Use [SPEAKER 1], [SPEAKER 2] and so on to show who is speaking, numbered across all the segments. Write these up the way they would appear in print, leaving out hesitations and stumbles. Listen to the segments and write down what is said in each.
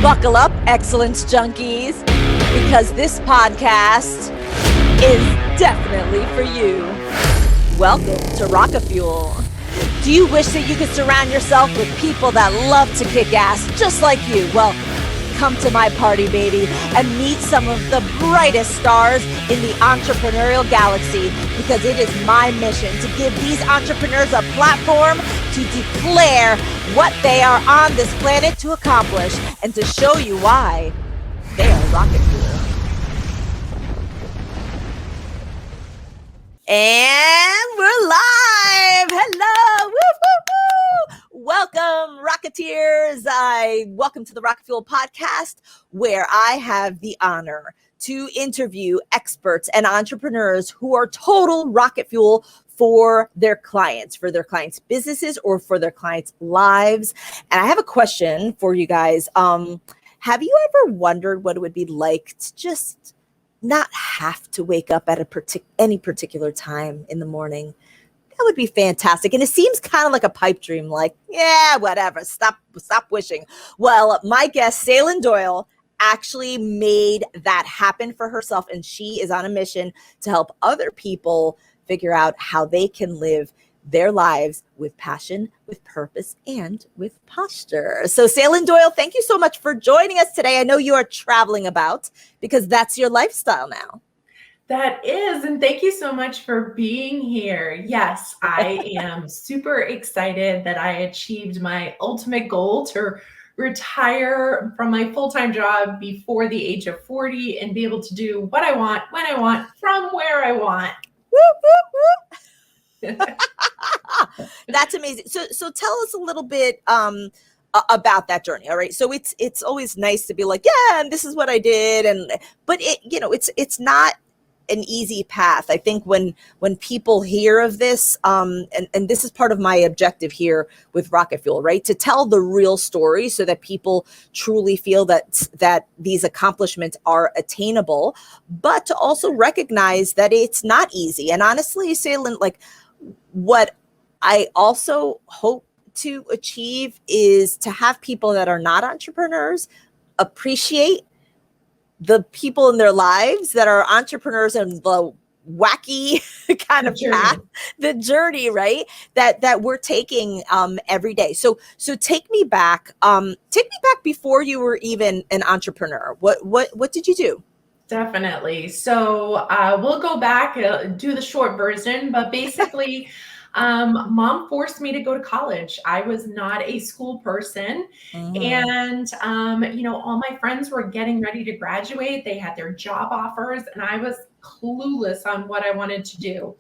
[SPEAKER 1] Buckle up, excellence junkies, because this podcast is definitely for you. Welcome to Rocket Fuel. Do you wish that you could surround yourself with people that love to kick ass just like you? Well, come to my party, baby, and meet some of the brightest stars in the entrepreneurial galaxy, because it is my mission to give these entrepreneurs a platform to declare what they are on this planet to accomplish and to show you why they are rocket fuel. And we're live. Hello. Woo, woo, woo. Welcome, Rocketeers. Welcome to the Rocket Fuel podcast, where I have the honor to interview experts and entrepreneurs who are total rocket fuel for their clients' businesses, or for their clients' lives. And I have a question for you guys. Have you ever wondered what it would be like to just not have to wake up at any particular time in the morning? That would be fantastic. And it seems kind of like a pipe dream, like, yeah, whatever, stop wishing. Well, my guest, Sailynn Doyle, actually made that happen for herself, and she is on a mission to help other people figure out how they can live their lives with passion, with purpose, and with posture. So Sailynn Doyle, thank you so much for joining us today. I know you are traveling about because that's your lifestyle now.
[SPEAKER 2] That is, and thank you so much for being here. Yes, I am super excited that I achieved my ultimate goal to retire from my full-time job before the age of 40 and be able to do what I want, when I want, from where I want.
[SPEAKER 1] That's amazing. So tell us a little bit about that journey. All right. So it's always nice to be like, yeah, and this is what I did, but it's not an easy path. I think when people hear of this, and this is part of my objective here with Rocket Fuel, right? To tell the real story so that people truly feel that these accomplishments are attainable, but to also recognize that it's not easy. And honestly, Sailynn, like, what I also hope to achieve is to have people that are not entrepreneurs appreciate the people in their lives that are entrepreneurs and the wacky kind of path, the journey, right? That we're taking every day. So take me back before you were even an entrepreneur. What did you do?
[SPEAKER 2] Definitely. So we'll go back, do the short version, but basically, mom forced me to go to college. I was not a school person. And, all my friends were getting ready to graduate. They had their job offers, and I was clueless on what I wanted to do.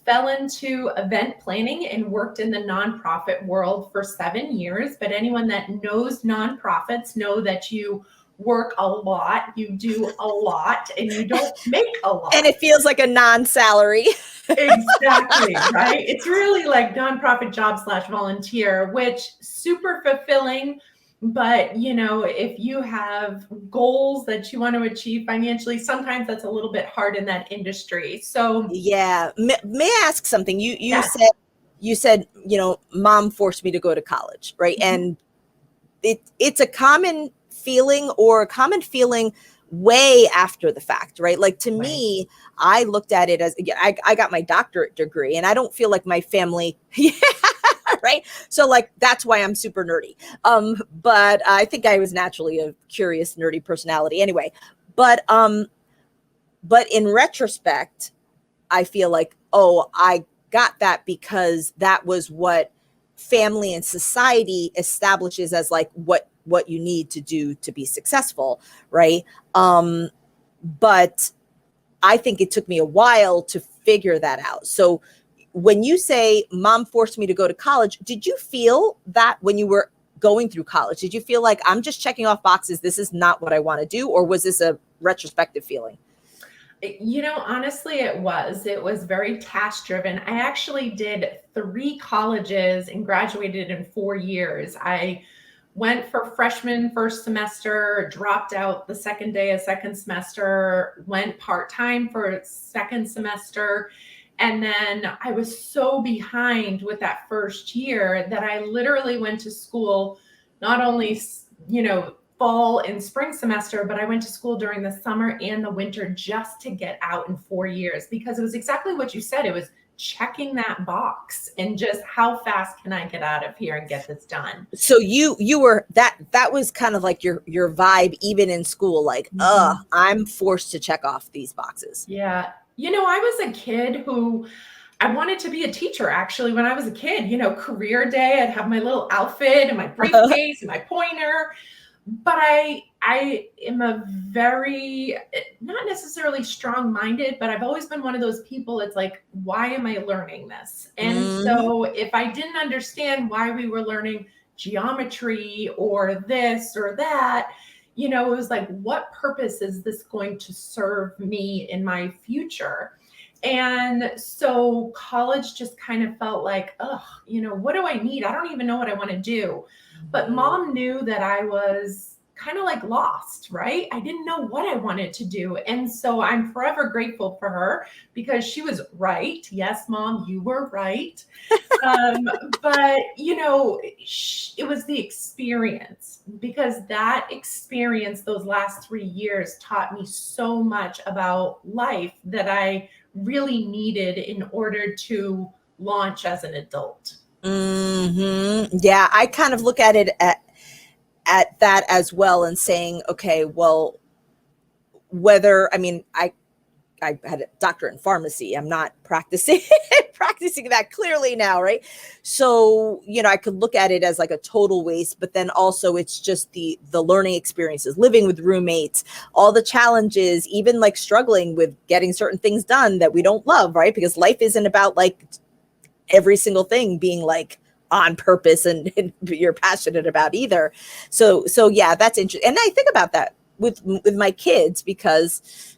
[SPEAKER 2] Fell into event planning and worked in the nonprofit world for 7 years. But anyone that knows nonprofits know that you work a lot, you do a lot, and you don't make a lot.
[SPEAKER 1] And it feels like a non-salary.
[SPEAKER 2] Exactly, right? It's really like nonprofit job / volunteer, which super fulfilling. But, if you have goals that you want to achieve financially, sometimes that's a little bit hard in that industry. So
[SPEAKER 1] yeah. May I ask something? You said, mom forced me to go to college, right? Mm-hmm. And it's a common feeling way after the fact, right? Like, to me, I looked at it as, again, I got my doctorate degree, and I don't feel like my family, right? So, like, that's why I'm super nerdy. But I think I was naturally a curious, nerdy personality anyway. But in retrospect, I feel like, I got that because that was what family and society establishes as like what you need to do to be successful, right? But I think it took me a while to figure that out. So when you say mom forced me to go to college, did you feel that when you were going through college? Did you feel like, I'm just checking off boxes, this is not what I want to do? Or was this a retrospective feeling?
[SPEAKER 2] Honestly, it was very task driven. I actually did 3 colleges and graduated in 4 years. I went for freshman first semester, dropped out the second day of second semester, went part-time for second semester. And then I was so behind with that first year that I literally went to school, not only, fall and spring semester, but I went to school during the summer and the winter just to get out in 4 years, because it was exactly what you said. It was checking that box and just how fast can I get out of here and get this done.
[SPEAKER 1] So you were that was kind of like your vibe even in school, like, I'm forced to check off these boxes.
[SPEAKER 2] Yeah. I was a kid who I wanted to be a teacher, actually, when I was a kid. Career day, I'd have my little outfit and my briefcase and my pointer. But I am a very, not necessarily strong-minded, but I've always been one of those people. It's like, why am I learning this? And so if I didn't understand why we were learning geometry or this or that, it was like, what purpose is this going to serve me in my future? And so college just kind of felt like, what do I need? I don't even know what I want to do. But mom knew that I was kind of like lost, right? I didn't know what I wanted to do. And so I'm forever grateful for her, because she was right. Yes, Mom, you were right. But, it was the experience, because that experience, those last 3 years, taught me so much about life that I really needed in order to launch as an adult.
[SPEAKER 1] Yeah, I kind of look at it at that as well, and saying, okay, well, I had a doctorate in pharmacy. I'm not practicing that clearly now, right? So, I could look at it as like a total waste, but then also it's just the learning experiences, living with roommates, all the challenges, even like struggling with getting certain things done that we don't love, right? Because life isn't about like every single thing being like on purpose and you're passionate about either. So yeah, that's interesting. And I think about that with my kids, because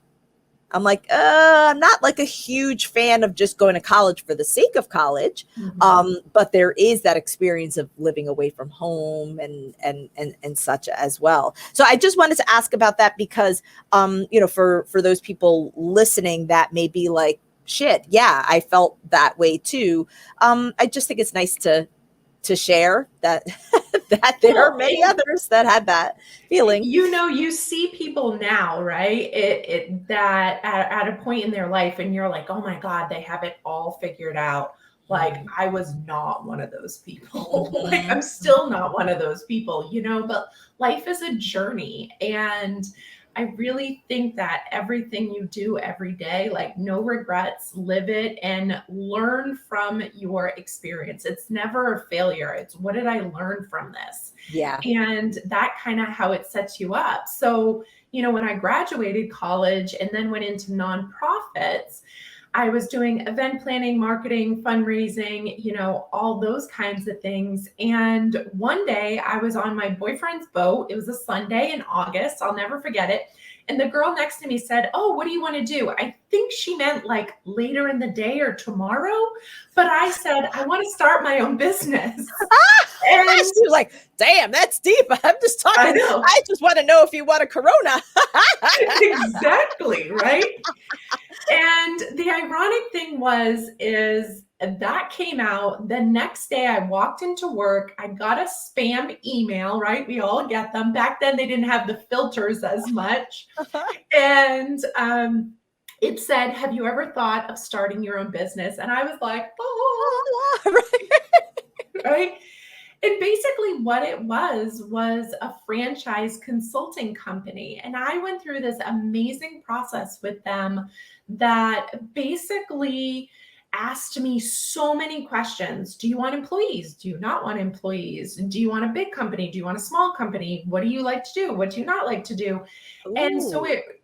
[SPEAKER 1] I'm like, I'm not like a huge fan of just going to college for the sake of college. But there is that experience of living away from home and such as well. So I just wanted to ask about that, because, for those people listening that may be like, shit, yeah, I felt that way too. I just think it's nice to share that that there are many others that had that feeling.
[SPEAKER 2] You see people now, right? That at a point in their life, and you're like, oh my God, they have it all figured out. Like, I was not one of those people. Like, I'm still not one of those people, but life is a journey. And I really think that everything you do every day, like, no regrets, live it and learn from your experience. It's never a failure. It's, what did I learn from this?
[SPEAKER 1] Yeah.
[SPEAKER 2] And that kind of how it sets you up. So, when I graduated college and then went into nonprofits, I was doing event planning, marketing, fundraising, all those kinds of things. And one day I was on my boyfriend's boat. It was a Sunday in August. I'll never forget it. And the girl next to me said, oh, what do you want to do? I think she meant like later in the day or tomorrow. But I said, I want to start my own business.
[SPEAKER 1] And she was like, damn, that's deep. I'm just talking. I just want to know if you want a Corona.
[SPEAKER 2] Exactly, right? And the ironic thing is that came out the next day. I walked into work. I got a spam email, right? We all get them. Back then, they didn't have the filters as much. And it said, have you ever thought of starting your own business? And I was like, oh, right? And basically what it was a franchise consulting company. And I went through this amazing process with them that basically asked me so many questions. Do you want employees? Do you not want employees? Do you want a big company? Do you want a small company? What do you like to do? What do you not like to do? Ooh. And so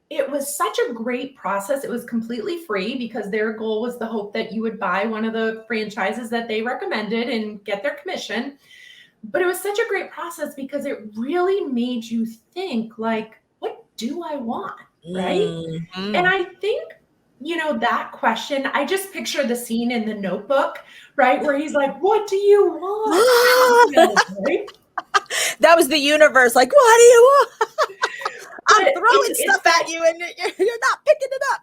[SPEAKER 2] it was such a great process. It was completely free, because their goal was the hope that you would buy one of the franchises that they recommended and get their commission. But it was such a great process, because it really made you think, like, what do I want? Right. Mm-hmm. And I think, that question, I just picture the scene in The Notebook, right? Where he's like, what do you want? Right?
[SPEAKER 1] That was the universe. Like, what do you want? I'm throwing stuff at you and you're not picking it up.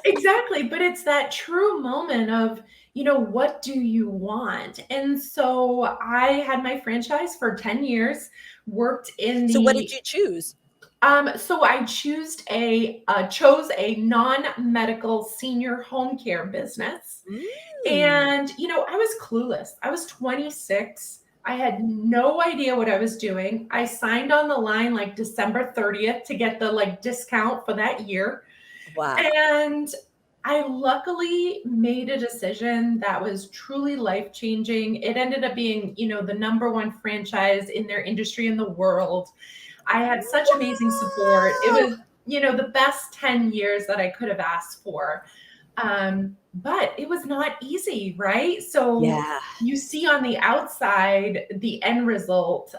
[SPEAKER 2] Exactly. But it's that true moment of, what do you want? And so I had my franchise for 10 years. worked in
[SPEAKER 1] So what
[SPEAKER 2] the
[SPEAKER 1] did you choose?
[SPEAKER 2] so I chose a non-medical senior home care business.
[SPEAKER 1] Mm.
[SPEAKER 2] And, I was clueless. I was 26. I had no idea what I was doing. I signed on the line like December 30th to get the like discount for that year.
[SPEAKER 1] Wow.
[SPEAKER 2] And I luckily made a decision that was truly life changing. It ended up being, the number one franchise in their industry in the world. I had such amazing support. It
[SPEAKER 1] Wow.
[SPEAKER 2] was, the best 10 years that I could have asked for. But it was not easy, right? So
[SPEAKER 1] Yeah.
[SPEAKER 2] you see on the outside the end result,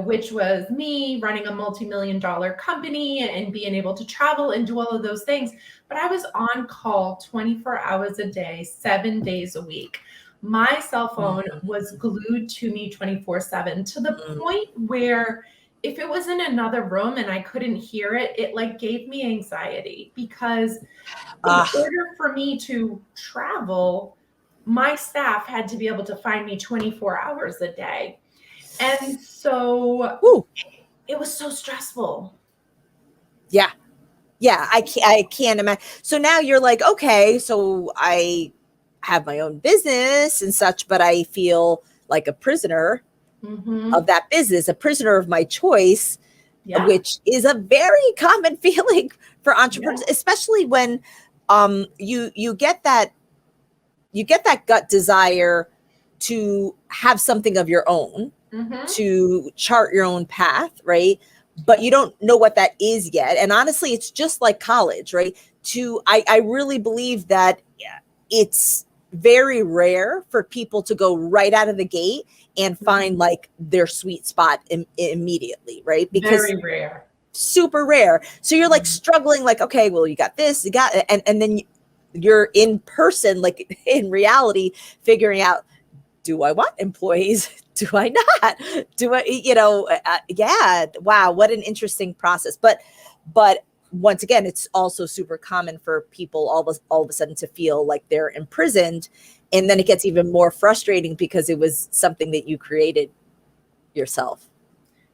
[SPEAKER 2] which was me running a multi-million-dollar company and being able to travel and do all of those things. But I was on call 24 hours a day, 7 days a week. My cell phone was glued to me 24/7 to the
[SPEAKER 1] Mm.
[SPEAKER 2] point where if it was in another room and I couldn't hear it, it like gave me anxiety because in
[SPEAKER 1] Ah.
[SPEAKER 2] order for me to travel, my staff had to be able to find me 24 hours a day. And so
[SPEAKER 1] Woo.
[SPEAKER 2] it was so stressful.
[SPEAKER 1] Yeah. Yeah. I can't imagine. So now you're like, okay, so I have my own business and such, but I feel like a prisoner of
[SPEAKER 2] Mhm.
[SPEAKER 1] that business, a prisoner of my choice,
[SPEAKER 2] Yeah,
[SPEAKER 1] which is a very common feeling for
[SPEAKER 2] yeah.
[SPEAKER 1] entrepreneurs, especially when you get that gut desire to have something of your own,
[SPEAKER 2] Mhm.
[SPEAKER 1] to chart your own path, right? But you don't know what that is yet. And honestly, it's just like college, right? I really believe that it's very rare for people to go right out of the gate and find
[SPEAKER 2] Mhm.
[SPEAKER 1] like their sweet spot immediately, right? Because
[SPEAKER 2] Very rare.
[SPEAKER 1] super rare. So you're like
[SPEAKER 2] Mhm.
[SPEAKER 1] struggling, like, okay, well, you got this, you got, and then you're in person, like in reality, figuring out, do I want employees? Do I not? Do I, yeah, wow, what an interesting process. But once again, it's also super common for people all of a sudden to feel like they're imprisoned. And then it gets even more frustrating because it was something that you created yourself.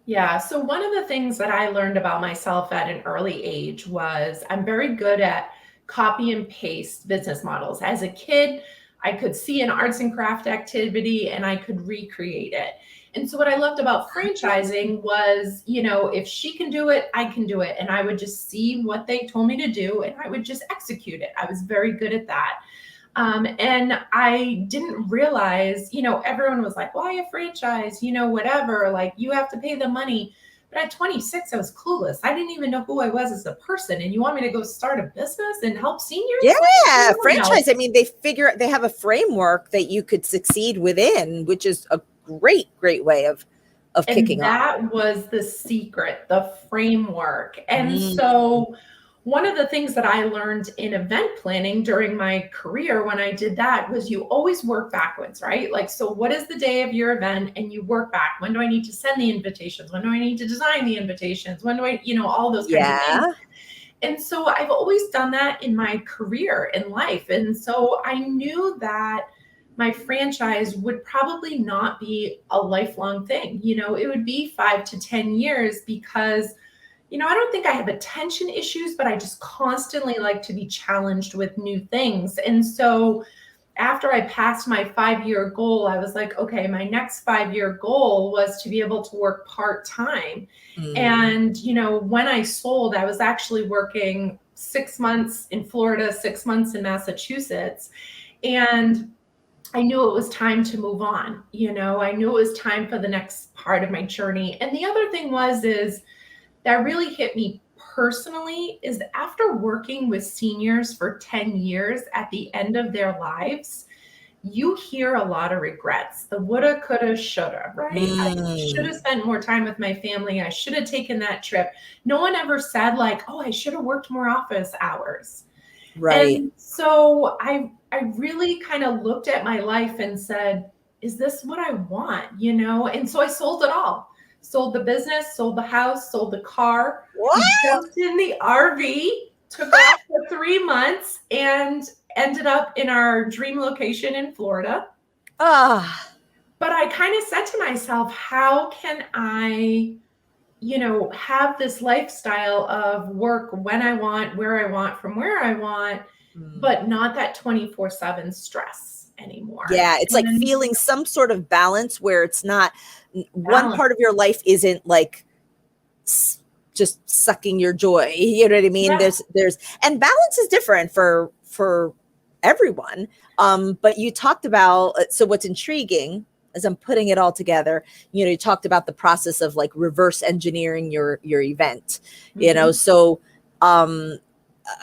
[SPEAKER 2] Yeah. So one of the things that I learned about myself at an early age was I'm very good at copy and paste business models. As a kid, I could see an arts and craft activity and I could recreate it. And so what I loved about franchising was, if she can do it, I can do it. And I would just see what they told me to do and I would just execute it. I was very good at that. And I didn't realize, everyone was like, why a franchise? Whatever, like you have to pay the money. But at 26, I was clueless. I didn't even know who I was as a person. And you want me to go start a business and help seniors? Like,
[SPEAKER 1] Yeah,
[SPEAKER 2] no.
[SPEAKER 1] franchise. I mean, they have a framework that you could succeed within, which is a great way of
[SPEAKER 2] And
[SPEAKER 1] kicking off.
[SPEAKER 2] that was the secret, the framework. And
[SPEAKER 1] Mm.
[SPEAKER 2] so, one of the things that I learned in event planning during my career when I did that was you always work backwards, right? Like, so what is the day of your event? And you work back. When do I need to send the invitations? When do I need to design the invitations? When do I, all those kinds of things.
[SPEAKER 1] Yeah.
[SPEAKER 2] And so I've always done that in my career in life. And so I knew that my franchise would probably not be a lifelong thing. It would be 5 to 10 years because, I don't think I have attention issues, but I just constantly like to be challenged with new things. And so after I passed my 5 year goal, I was like, okay, my next 5 year goal was to be able to work part time.
[SPEAKER 1] Mm.
[SPEAKER 2] And, when I sold, I was actually working 6 months in Florida, 6 months in Massachusetts. And I knew it was time to move on. I knew it was time for the next part of my journey. And the other thing is that really hit me personally is after working with seniors for 10 years at the end of their lives, you hear a lot of regrets. The woulda, coulda, shoulda, right? I should
[SPEAKER 1] Mm.
[SPEAKER 2] have spent more time with my family. I should have taken that trip. No one ever said like, "Oh, I should have worked more office hours."
[SPEAKER 1] Right.
[SPEAKER 2] And so I really kind of looked at my life and said, is this what I want? And so I sold it all. Sold the business, sold the house, sold the car.
[SPEAKER 1] What?
[SPEAKER 2] We jumped in the RV, took off for 3 months, and ended up in our dream location in Florida.
[SPEAKER 1] Ah.
[SPEAKER 2] But I kind of said to myself, how can I, have this lifestyle of work when I want, where I want, from where I want,
[SPEAKER 1] Mm.
[SPEAKER 2] but not that 24/7 stress anymore.
[SPEAKER 1] Yeah, it's like
[SPEAKER 2] And
[SPEAKER 1] feeling some sort of balance where it's not one
[SPEAKER 2] balance.
[SPEAKER 1] part of your life isn't like just sucking your joy. You know what I mean?
[SPEAKER 2] Yeah.
[SPEAKER 1] There's and balance is different for everyone. But you talked about so what's intriguing as I'm putting it all together, you talked about the process of like reverse engineering your event,
[SPEAKER 2] Mhm.
[SPEAKER 1] so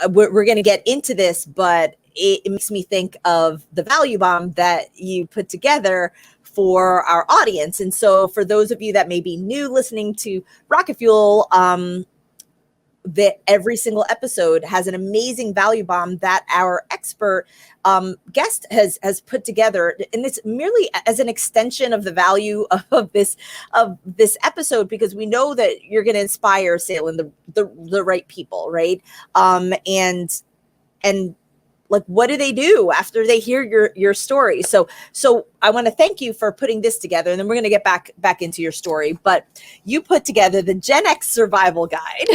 [SPEAKER 1] we're going to get into this, but it makes me think of the value bomb that you put together for our audience. And so for those of you that may be new listening to Rocket Fuel, that every single episode has an amazing value bomb that our expert guest has put together, and it's merely as an extension of the value of this episode, because we know that you're going to inspire Sailynn the right people, right? And like, what do they do after they hear your story? So I want to thank you for putting this together, and then we're going to get back into your story. But you put together the Gen X survival guide,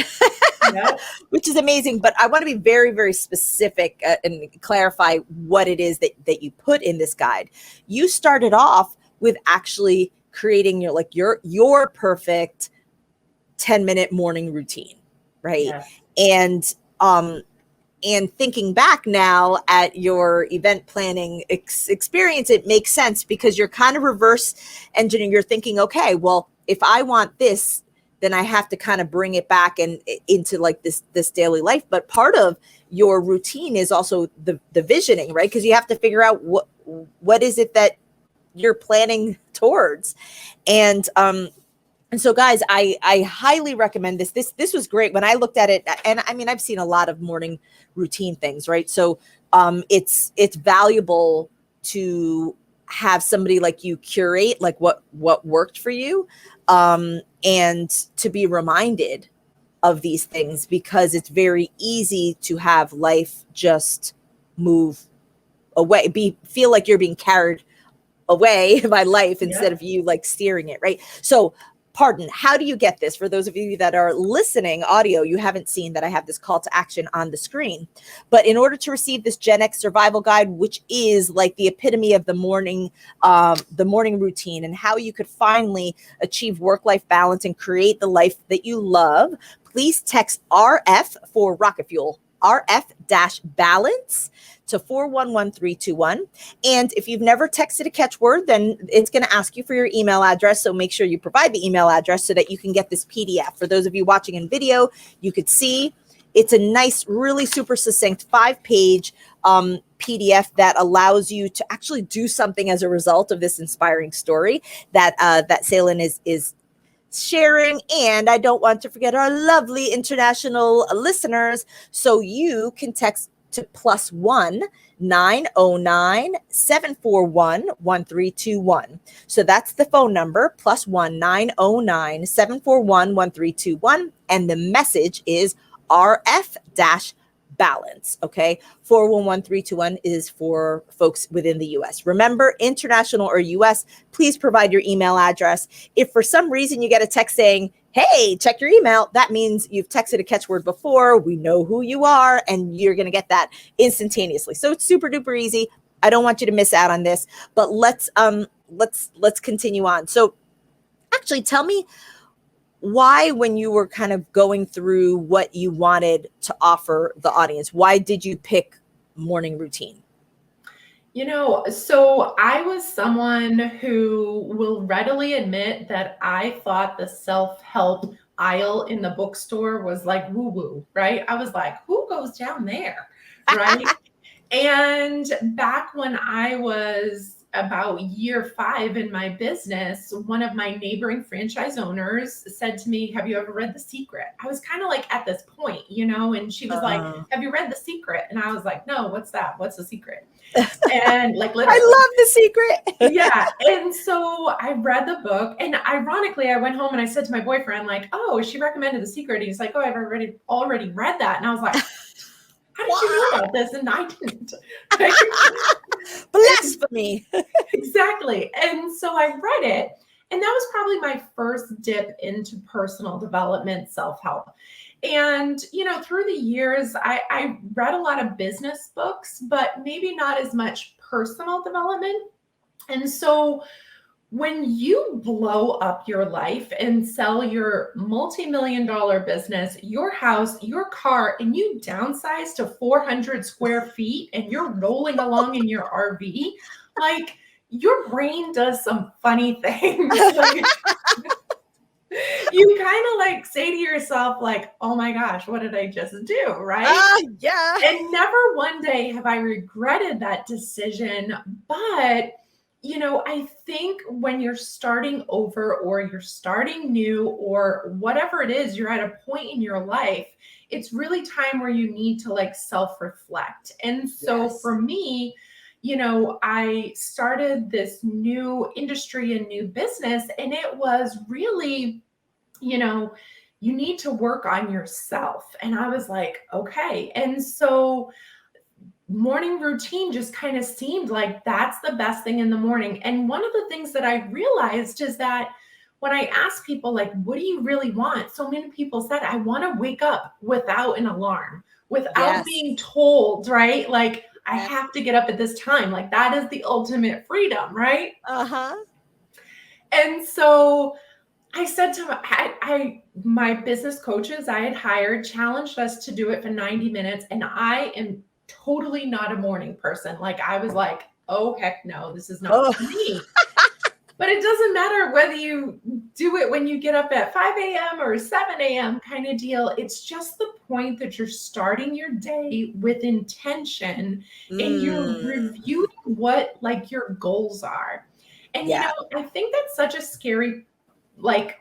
[SPEAKER 2] Yep.
[SPEAKER 1] which is amazing. But I want to be very, very specific and clarify what it is that you put in this guide. You started off with actually creating your perfect 10-minute morning routine, right?
[SPEAKER 2] Yes.
[SPEAKER 1] And thinking back now at your event planning experience, it makes sense because you're kind of reverse engineering. You're thinking, okay, well, if I want this, then I have to kind of bring it back and into like this daily life. But part of your routine is also the visioning, right? Because you have to figure out what is it that you're planning towards. And so, guys, I highly recommend this. This was great when I looked at it. And I mean, I've seen a lot of morning routine things, right? So it's valuable to have somebody like you curate like what worked for you, and to be reminded of these things, because it's very easy to have life just move away, feel like you're being carried away by life instead
[SPEAKER 2] Yep.
[SPEAKER 1] of you like steering it, right? So pardon, how do you get this? For those of you that are listening audio, you haven't seen that I have this call to action on the screen. But in order to receive this Gen X survival guide, which is like the epitome of the morning routine and how you could finally achieve work-life balance and create the life that you love, please text RF for Rocket Fuel, RF-balance to 411321. And if you've never texted a catchword, then it's going to ask you for your email address. So make sure you provide the email address so that you can get this PDF. For those of you watching in video, you could see it's a nice, really super succinct 5-page PDF that allows you to actually do something as a result of this inspiring story that Sailynn is sharing. And I don't want to forget our lovely international listeners. So you can text to +1 909 741 1321. So that's the phone number, +1 909 741 1321. And the message is RF balance. Okay. 411321 is for folks within the US. Remember, international or US, please provide your email address. If for some reason you get a text saying, hey, check your email, that means you've texted a catchword before. We know who you are, and you're going to get that instantaneously. So it's super duper easy. I don't want you to miss out on this, but let's continue on. So actually tell me why, when you were kind of going through what you wanted to offer the audience, why did you pick morning routine?
[SPEAKER 2] So I was someone who will readily admit that I thought the self-help aisle in the bookstore was like woo-woo, right? I was like, who goes down there, right? And back when I was about year 5 in my business, one of my neighboring franchise owners said to me, have you ever read The Secret? I was kind of like at this point, and she was like, have you read The Secret? And I was like, no, what's that? What's The Secret? And like literally.
[SPEAKER 1] I love The Secret.
[SPEAKER 2] Yeah. And so I read the book, and ironically, I went home and I said to my boyfriend, like, oh, she recommended The Secret. And he's like, oh, I've already read that. And I was like, how did you know about this? And I didn't.
[SPEAKER 1] Blasphemy.
[SPEAKER 2] Exactly. And so I read it, and that was probably my first dip into personal development, self-help. And, through the years, I read a lot of business books, but maybe not as much personal development. And so when you blow up your life and sell your multi-million dollar business, your house, your car, and you downsize to 400 square feet and you're rolling along in your RV, like your brain does some funny things. Like, you kind of like say to yourself, like, oh my gosh, what did I just do? Right.
[SPEAKER 1] Yeah.
[SPEAKER 2] And never one day have I regretted that decision. But I think when you're starting over or you're starting new or whatever it is, you're at a point in your life, it's really time where you need to like self-reflect. And so
[SPEAKER 1] Yes.
[SPEAKER 2] for me, I started this new industry and new business, and it was really, you need to work on yourself. And I was like, okay. And so morning routine just kind of seemed like that's the best thing in the morning. And one of the things that I realized is that when I asked people, like, what do you really want? So many people said, I want to wake up without an alarm, without being told, right? Like, I have to get up at this time. Like, that is the ultimate freedom, right?
[SPEAKER 1] Uh-huh.
[SPEAKER 2] And so I said to my business coaches I had hired challenged us to do it for 90 minutes. And I am totally not a morning person. Like, I was like, oh, heck no, this is not for me. But it doesn't matter whether you do it when you get up at 5 a.m. or 7 a.m. kind of deal. It's just the point that you're starting your day with intention and you're reviewing what like your goals are. And, I think that's such a scary, like,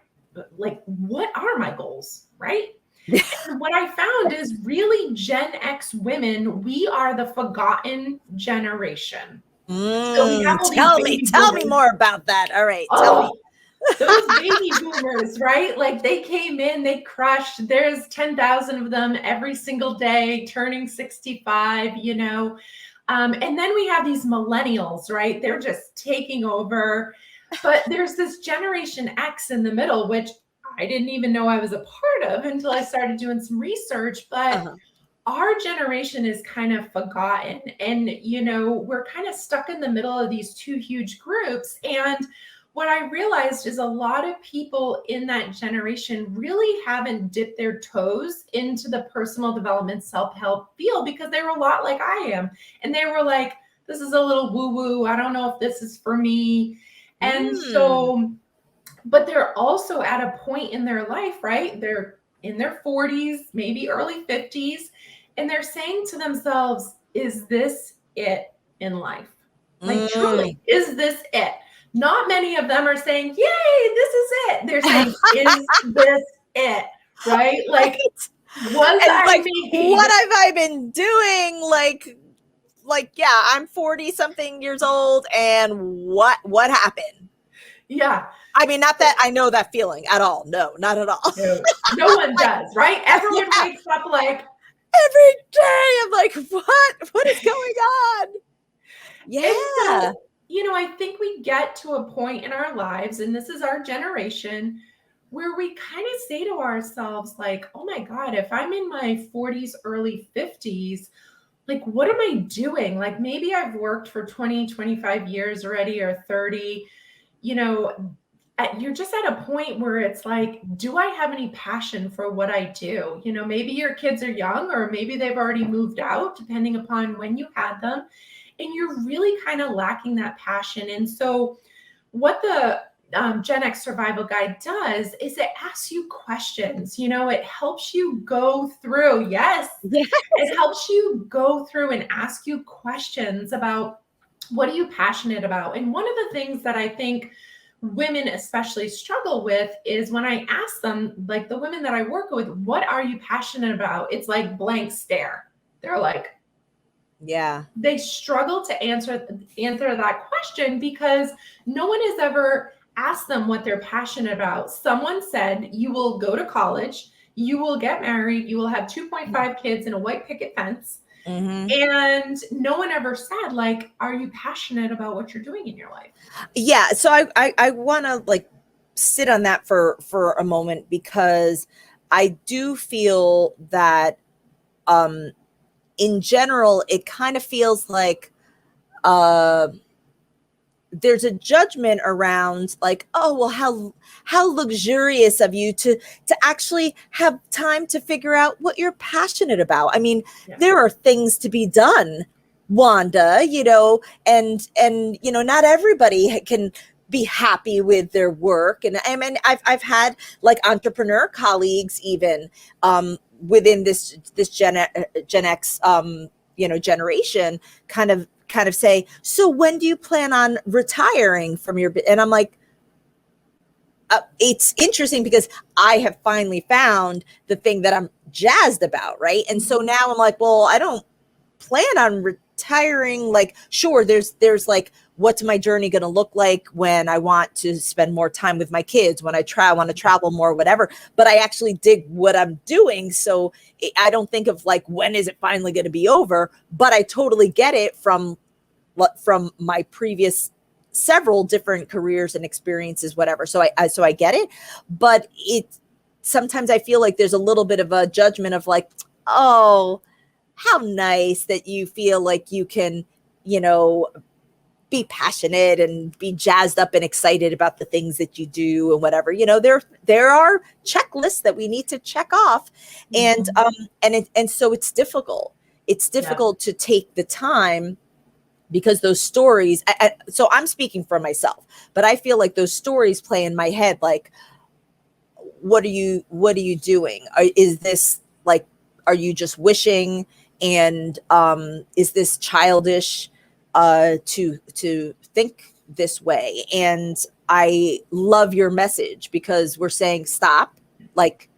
[SPEAKER 2] what are my goals, right? And what I found is really Gen X women, we are the forgotten generation. So we have all
[SPEAKER 1] Tell me more about that. All right. Tell me.
[SPEAKER 2] Those baby boomers, right? Like, they came in, they crushed. There's 10,000 of them every single day turning 65, and then we have these millennials, right? They're just taking over. But there's this Generation X in the middle, which I didn't even know I was a part of until I started doing some research. But our generation is kind of forgotten. And, we're kind of stuck in the middle of these two huge groups. And what I realized is a lot of people in that generation really haven't dipped their toes into the personal development self-help field because they were a lot like I am. And they were like, this is a little woo-woo. I don't know if this is for me. And so, but they're also at a point in their life, right? They're in their 40s, maybe early 50s, and they're saying to themselves, is this it in life? Like, truly, is this it? Not many of them are saying, yay, this is it. They're saying, is this it? Right? Like, what have
[SPEAKER 1] I been doing? Like, yeah, I'm 40 something years old. And what happened?
[SPEAKER 2] Yeah.
[SPEAKER 1] I mean, not that I know that feeling at all. No, not at all.
[SPEAKER 2] No one does, right? Everyone wakes up like,
[SPEAKER 1] every day. I'm like, what is going on? Yeah.
[SPEAKER 2] So, I think we get to a point in our lives, and this is our generation, where we kind of say to ourselves, like, oh my God, if I'm in my 40s, early 50s, like, what am I doing? Like, maybe I've worked for 20, 25 years already, or 30, you're just at a point where it's like, do I have any passion for what I do? Maybe your kids are young, or maybe they've already moved out, depending upon when you had them. And you're really kind of lacking that passion. And so what the Gen X Survival Guide does is it asks you questions. It helps you go through. Yes. It helps you go through and ask you questions about what are you passionate about. And one of the things that I think women especially struggle with is when I ask them, like the women that I work with, what are you passionate about? It's like blank stare. They're like,
[SPEAKER 1] yeah,
[SPEAKER 2] they struggle to answer that question because no one has ever asked them what they're passionate about. Someone said, you will go to college, you will get married, you will have 2.5 kids and a white picket fence,
[SPEAKER 1] Mm-hmm.
[SPEAKER 2] And no one ever said, like, are you passionate about what you're doing in your life?
[SPEAKER 1] Yeah. So I want to like sit on that for a moment, because I do feel that in general, it kind of feels like uh there's a judgment around like, oh well, how luxurious of you to actually have time to figure out what you're passionate about. I mean,
[SPEAKER 2] Yeah.
[SPEAKER 1] there are things to be done, Wanda, and not everybody can be happy with their work. And I mean, I've had like entrepreneur colleagues even within this Gen X generation kind of say, so when do you plan on retiring from your, and I'm like, it's interesting because I have finally found the thing that I'm jazzed about, right? And so now I'm like, well, I don't plan on retiring. Like, sure, there's like, what's my journey going to look like when I want to spend more time with my kids, when I want to travel more, whatever. But I actually dig what I'm doing. So I don't think of like, when is it finally going to be over? But I totally get it from my previous several different careers and experiences, whatever. So I get it, but sometimes I feel like there's a little bit of a judgment of like, oh, how nice that you feel like you can, be passionate and be jazzed up and excited about the things that you do and whatever. There are checklists that we need to check off, and so it's difficult. It's difficult to take the time, because those stories, so I'm speaking for myself, but I feel like those stories play in my head like, what are you doing? Is this like, are you just wishing? And is this childish to think this way? And I love your message, because we're saying stop. Like,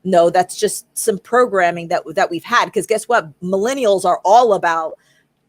[SPEAKER 1] no, that's just some programming that we've had, because guess what? Millennials are all about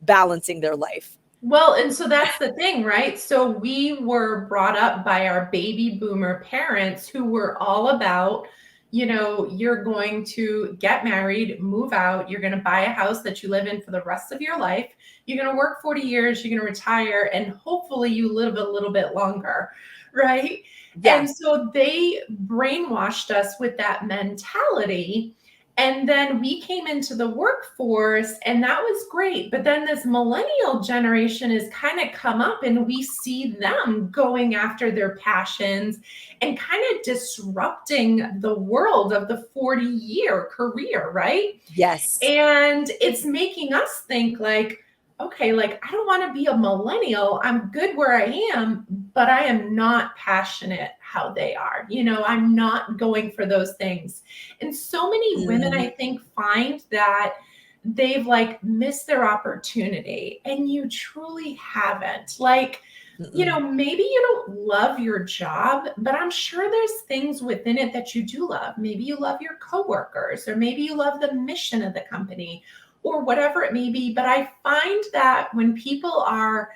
[SPEAKER 1] balancing their life.
[SPEAKER 2] Well, and so that's the thing, right? So we were brought up by our baby boomer parents who were all about, you're going to get married, move out, you're going to buy a house that you live in for the rest of your life. You're going to work 40 years, you're going to retire, and hopefully you live a little bit longer, right?
[SPEAKER 1] Yeah.
[SPEAKER 2] And so they brainwashed us with that mentality. And then we came into the workforce, and that was great. But then this millennial generation has kind of come up, and we see them going after their passions and kind of disrupting the world of the 40-year career, right?
[SPEAKER 1] Yes.
[SPEAKER 2] And it's making us think like, okay, like I don't want to be a millennial. I'm good where I am, but I am not passionate how they are. I'm not going for those things. And so many women, I think, find that they've like missed their opportunity, and you truly haven't. Like, maybe you don't love your job, but I'm sure there's things within it that you do love. Maybe you love your coworkers, or maybe you love the mission of the company, or whatever it may be. But I find that when people are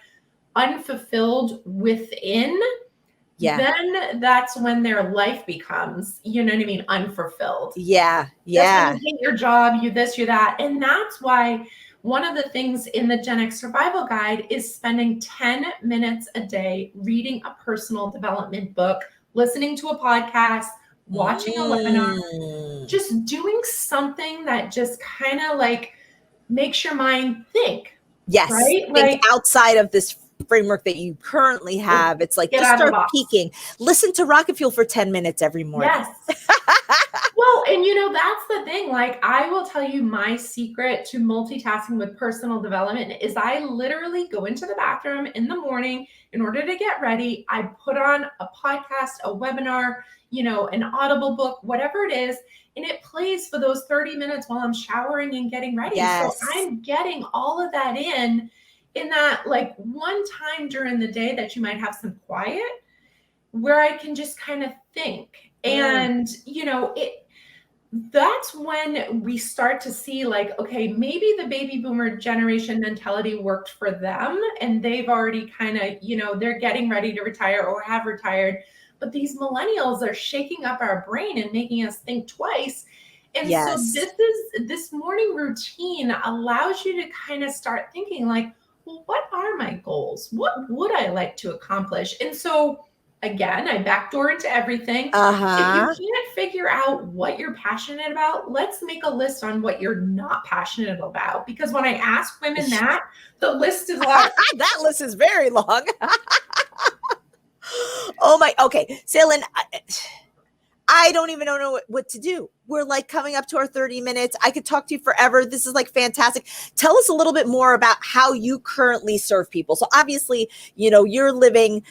[SPEAKER 2] unfulfilled within, then that's when their life becomes, unfulfilled.
[SPEAKER 1] Yeah.
[SPEAKER 2] That's when you hate your job, you this, you that. And that's why one of the things in the Gen X Survival Guide is spending 10 minutes a day reading a personal development book, listening to a podcast, watching a webinar, just doing something that just kind of like makes your mind think.
[SPEAKER 1] Yes.
[SPEAKER 2] Right?
[SPEAKER 1] Think
[SPEAKER 2] like
[SPEAKER 1] outside of this framework that you currently have. It's like, just start peeking. Listen to Rocket Fuel for 10 minutes every morning.
[SPEAKER 2] Yes. Well, and that's the thing. Like, I will tell you, my secret to multitasking with personal development is I literally go into the bathroom in the morning in order to get ready. I put on a podcast, a webinar, an Audible book, whatever it is, and it plays for those 30 minutes while I'm showering and getting ready.
[SPEAKER 1] Yes.
[SPEAKER 2] So I'm getting all of that in that like one time during the day that you might have some quiet where I can just kind of think. And, that's when we start to see like, okay, maybe the baby boomer generation mentality worked for them, and they've already kind of, they're getting ready to retire or have retired. But these millennials are shaking up our brain and making us think twice. And so
[SPEAKER 1] Yes.
[SPEAKER 2] this morning routine allows you to kind of start thinking like, well, what are my goals? What would I like to accomplish? And so again, I backdoor into everything. If you
[SPEAKER 1] Uh-huh.
[SPEAKER 2] can't figure out what you're passionate about, let's make a list on what you're not passionate about. Because when I ask women that, the list is like,
[SPEAKER 1] That list is very long. Oh my, okay. Sailynn, I don't even know what to do. We're like coming up to our 30 minutes. I could talk to you forever. This is like fantastic. Tell us a little bit more about how you currently serve people. So obviously, you're living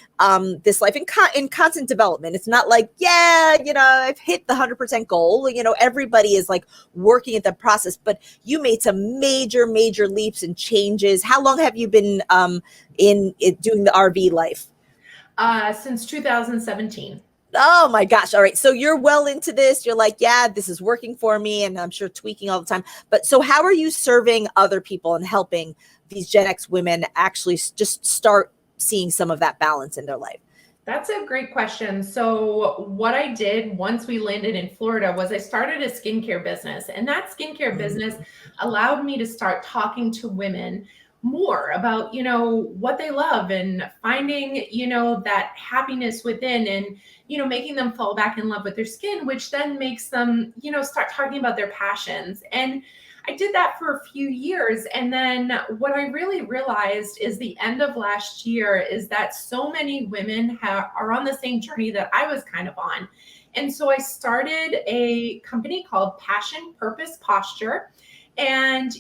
[SPEAKER 1] this life in constant development. It's not like, I've hit the 100% goal. Everybody is like working at the process, but you made some major, major leaps and changes. How long have you been in doing the RV life?
[SPEAKER 2] since 2017.
[SPEAKER 1] Oh my gosh. All right. So you're well into this. You're like, yeah, this is working for me. And I'm sure tweaking all the time. But so how are you serving other people and helping these Gen X women actually just start seeing some of that balance in their life?
[SPEAKER 2] That's a great question. So what I did once we landed in Florida was I started a skincare business, and that skincare business allowed me to start talking to women more about, what they love and finding, that happiness within, and, making them fall back in love with their skin, which then makes them, start talking about their passions. And I did that for a few years. And then what I really realized is the end of last year is that so many women are on the same journey that I was kind of on. And so I started a company called Passion, Purpose, Posture. And,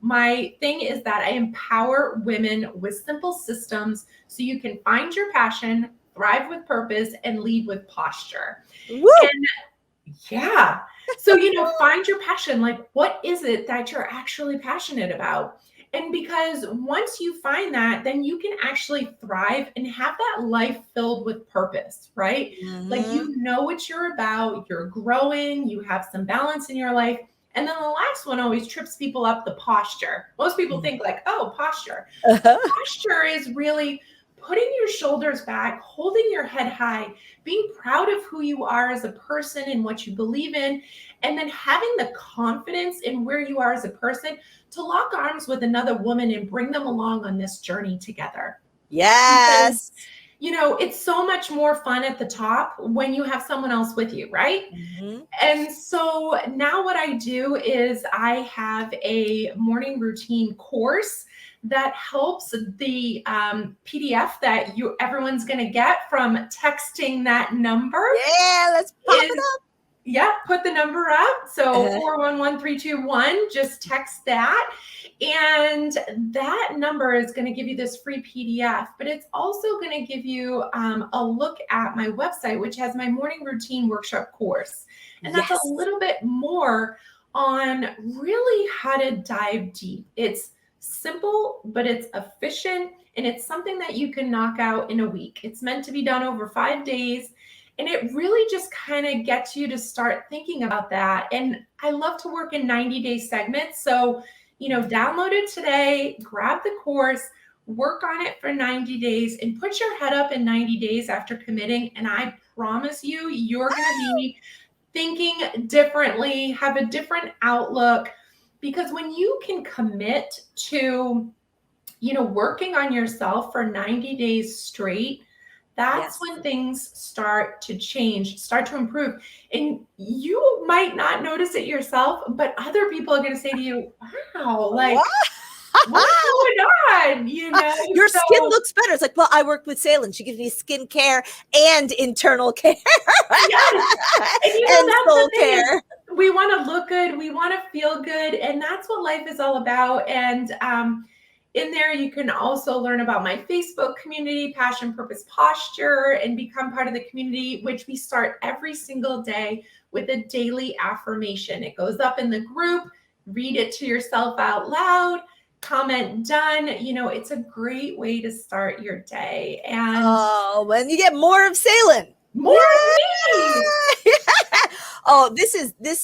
[SPEAKER 2] my thing is that I empower women with simple systems so you can find your passion, thrive with purpose, and lead with posture.
[SPEAKER 1] Woo!
[SPEAKER 2] And yeah. So, find your passion. Like, what is it that you're actually passionate about? And because once you find that, then you can actually thrive and have that life filled with purpose, right? Like,
[SPEAKER 1] Mm-hmm.
[SPEAKER 2] you know what you're about, you're growing, you have some balance in your life. And then the last one always trips people up, the posture. Most people think, like, oh, posture. Posture is really putting your shoulders back, holding your head high, being proud of who you are as a person and what you believe in, and then having the confidence in where you are as a person to lock arms with another woman and bring them along on this journey together. Because,
[SPEAKER 1] Yes.
[SPEAKER 2] it's so much more fun at the top when you have someone else with you, right?
[SPEAKER 1] Mm-hmm.
[SPEAKER 2] And so now what I do is I have a morning routine course that helps the PDF that everyone's going to get from texting that number.
[SPEAKER 1] Yeah, let's pop it up.
[SPEAKER 2] Yeah, put the number up. So
[SPEAKER 1] Uh-huh.
[SPEAKER 2] 411321, just text that. And that number is going to give you this free PDF, but it's also going to give you a look at my website, which has my morning routine workshop course. And that's a
[SPEAKER 1] Yes.
[SPEAKER 2] little bit more on really how to dive deep. It's simple, but it's efficient, and it's something that you can knock out in a week. It's meant to be done over 5 days. And it really just kind of gets you to start thinking about that. And I love to work in 90-day segments. So, download it today, grab the course, work on it for 90 days, and put your head up in 90 days after committing. And I promise you, you're going to be thinking differently, have a different outlook. Because when you can commit to, working on yourself for 90 days straight, that's
[SPEAKER 1] Yes.
[SPEAKER 2] when things start to change, start to improve. And you might not notice it yourself, but other people are going to say to you, wow, like,
[SPEAKER 1] What?
[SPEAKER 2] what's going on?
[SPEAKER 1] Your skin
[SPEAKER 2] So
[SPEAKER 1] looks better. It's like, well, I worked with Sailynn. She gives me skincare and internal care.
[SPEAKER 2] yes. And
[SPEAKER 1] And
[SPEAKER 2] that's
[SPEAKER 1] soul
[SPEAKER 2] the thing is,
[SPEAKER 1] care.
[SPEAKER 2] we want to look good, we want to feel good, and that's what life is all about. And in there, you can also learn about my Facebook community, Passion, Purpose, Posture, and become part of the community, which we start every single day with a daily affirmation. It goes up in the group, read it to yourself out loud, comment done. It's a great way to start your day. And
[SPEAKER 1] When you get more of Sailynn.
[SPEAKER 2] more of me.
[SPEAKER 1] Oh, this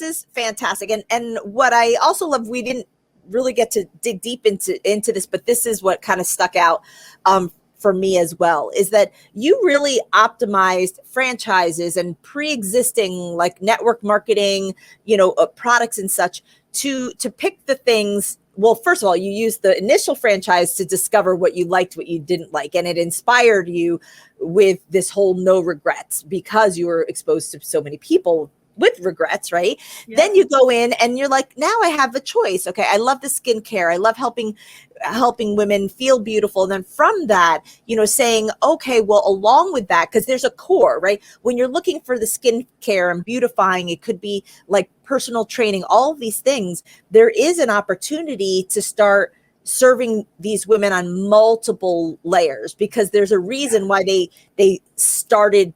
[SPEAKER 1] is fantastic. And what I also love, we didn't really get to dig deep into this, but this is what kind of stuck out for me as well, is that you really optimized franchises and pre-existing like network marketing, products and such to pick the things. Well, first of all, you used the initial franchise to discover what you liked, what you didn't like, and it inspired you with this whole no regrets because you were exposed to so many people with regrets, right? Yeah. Then you go in and you're like, now I have the choice. Okay, I love the skincare. I love helping women feel beautiful. And then from that, saying, okay, well, along with that, because there's a core, right? When you're looking for the skincare and beautifying, it could be like personal training, all of these things. There is an opportunity to start serving these women on multiple layers because there's a reason why they started,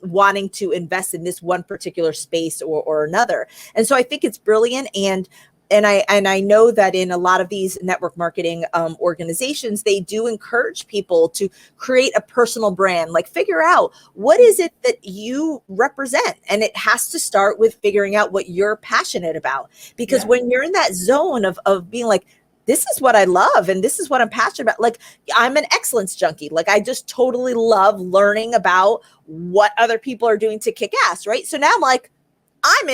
[SPEAKER 1] wanting to invest in this one particular space or another. And so I think it's brilliant. And I know that in a lot of these network marketing organizations, they do encourage people to create a personal brand, like figure out what is it that you represent. And it has to start with figuring out what you're passionate about. Because when you're in that zone of being like, this is what I love and this is what I'm passionate about. Like I'm an excellence junkie. Like I just totally love learning about what other people are doing to kick ass, right? So now I'm like, I'm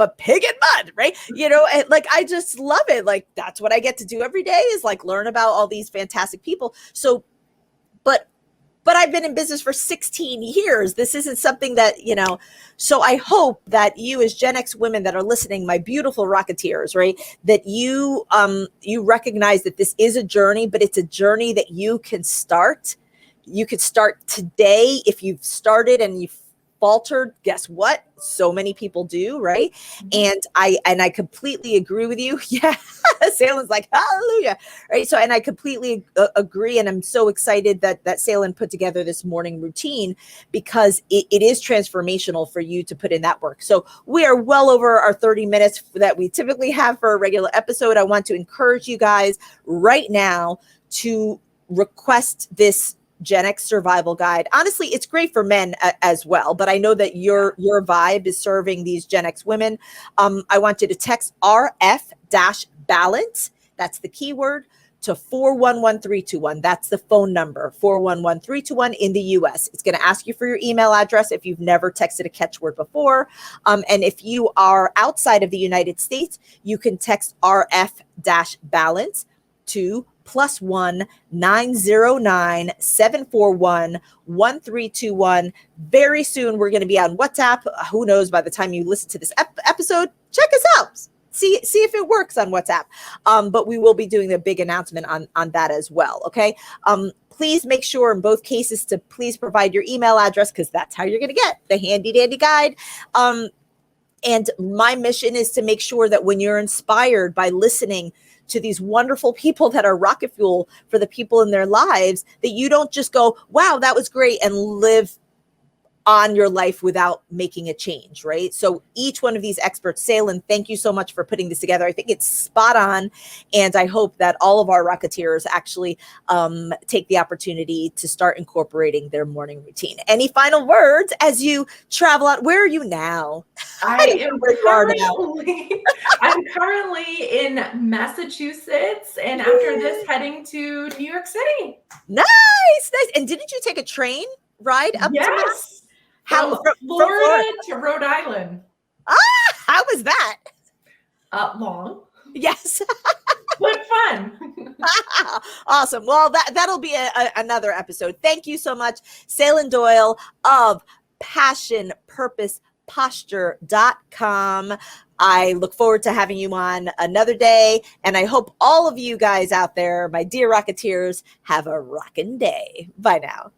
[SPEAKER 1] a pig in mud, right? And like I just love it. Like that's what I get to do every day is like learn about all these fantastic people. So, but I've been in business for 16 years. This isn't something that, so I hope that you as Gen X women that are listening, my beautiful Rocketeers, right, that you recognize that this is a journey, but it's a journey that you can start. You could start today. If you've started and you've faltered, guess what? So many people do, right? And I completely agree with you. Yeah. Saylynn's like, hallelujah. Right. So, and I completely agree. And I'm so excited that Sailynn put together this morning routine because it is transformational for you to put in that work. So we are well over our 30 minutes that we typically have for a regular episode. I want to encourage you guys right now to request this Gen X survival guide. Honestly, it's great for men as well, but I know that your vibe is serving these Gen X women. I want you to text RF-balance. That's the keyword to 411321. That's the phone number, 411321 in the US. It's going to ask you for your email address if you've never texted a catchword before. And if you are outside of the United States, you can text RF-balance to +1 909 741 1321. Very soon, we're going to be on WhatsApp. Who knows, by the time you listen to this episode, check us out. See if it works on WhatsApp. But we will be doing a big announcement on that as well. Okay. Please make sure in both cases to please provide your email address because that's how you're going to get the handy dandy guide. And my mission is to make sure that when you're inspired by listening to these wonderful people that are rocket fuel for the people in their lives, that you don't just go, wow, that was great, and live on your life without making a change, right? So each one of these experts, Sailynn, thank you so much for putting this together. I think it's spot on. And I hope that all of our Rocketeers actually take the opportunity to start incorporating their morning routine. Any final words as you travel out? Where are you now?
[SPEAKER 2] I'm currently in Massachusetts, and after this, heading to New York City.
[SPEAKER 1] Nice. And didn't you take a train ride up to Mass?
[SPEAKER 2] From Florida to Rhode Island.
[SPEAKER 1] How was that?
[SPEAKER 2] Long.
[SPEAKER 1] Yes.
[SPEAKER 2] But fun.
[SPEAKER 1] Awesome. Well, that'll be another episode. Thank you so much, Sailynn Doyle of PassionPurposePosture.com. I look forward to having you on another day. And I hope all of you guys out there, my dear Rocketeers, have a rockin' day. Bye now.